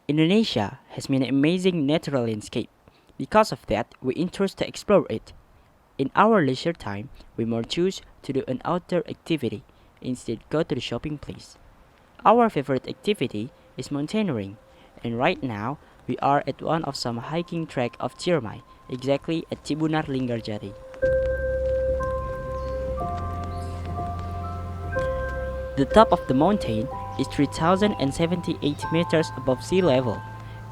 Indonesia has many amazing natural landscape. Because of that, we interest to explore it. In our leisure time, we more choose to do an outdoor activity instead go to the shopping place. Our favorite activity is mountaineering, and right now we are at one of some hiking track of Ciremai, exactly at Cibunar Linggarjati. The top of the mountain is 3078 meters above sea level,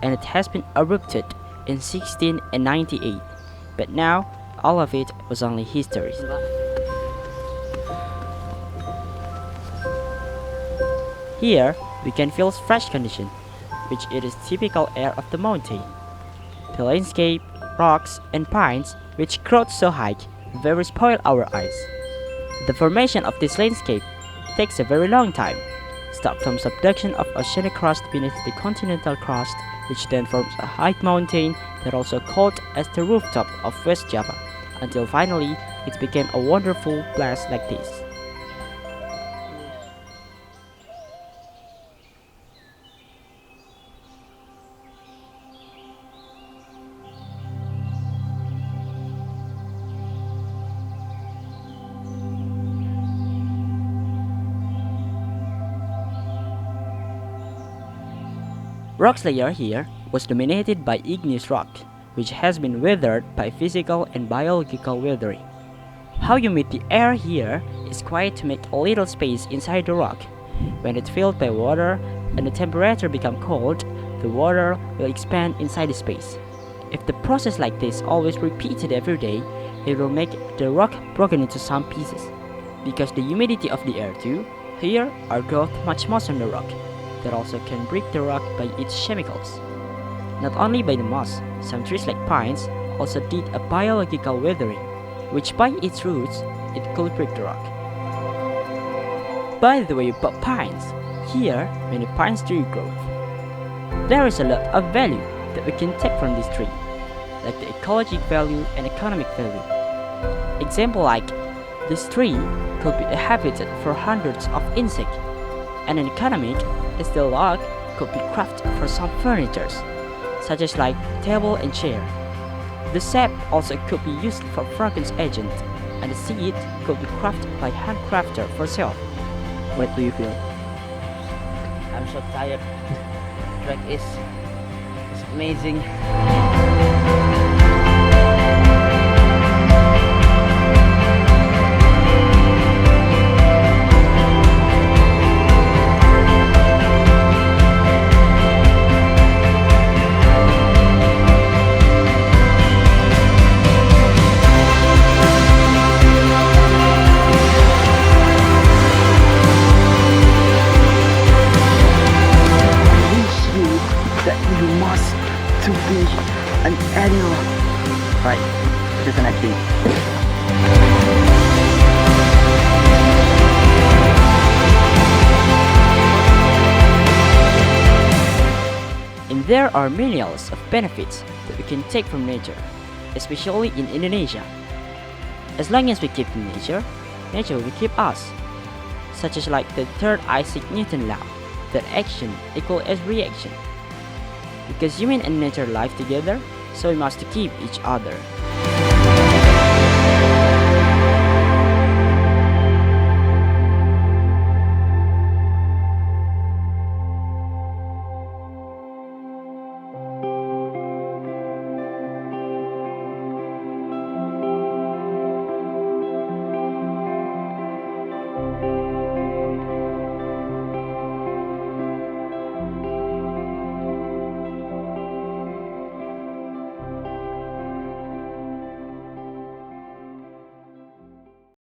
and it has been erupted in 1698. But now, all of it was only history. Here, we can feel fresh condition, which it is typical air of the mountain. The landscape, rocks, and pines, which grow so high, very spoil our eyes. The formation of this landscape takes a very long time, start from subduction of oceanic crust beneath the continental crust, which then forms a high mountain that also called as the rooftop of West Java, until finally it became a wonderful place like this. Rock layer here was dominated by igneous rock, which has been weathered by physical and biological weathering. How you meet the air here is quite to make a little space inside the rock. When it's filled by water and the temperature become cold, the water will expand inside the space. If the process like this always repeated every day, it will make the rock broken into some pieces. Because the humidity of the air too, here are growth much moss on the rock, that also can break the rock by its chemicals. Not only by the moss, some trees like pines also did a biological weathering, which by its roots, it could break the rock. By the way about pines, here many pines tree grow. There is a lot of value that we can take from this tree, like the ecologic value and economic value. Example like, this tree could be a habitat for hundreds of insects, and an economic is the log could be crafted for some furnitures, such as like table and chair. The sap also could be used for fragrance agent, and the seed could be crafted by handcrafter for sale. What do you feel? I'm so tired. Track is amazing. To be an animal. Right, just an activity. And there are millions of benefits that we can take from nature, especially in Indonesia. As long as we keep nature, nature will keep us. Such as like the third Isaac Newton law, that action equal as reaction. Because human and nature live together, so we must keep each other.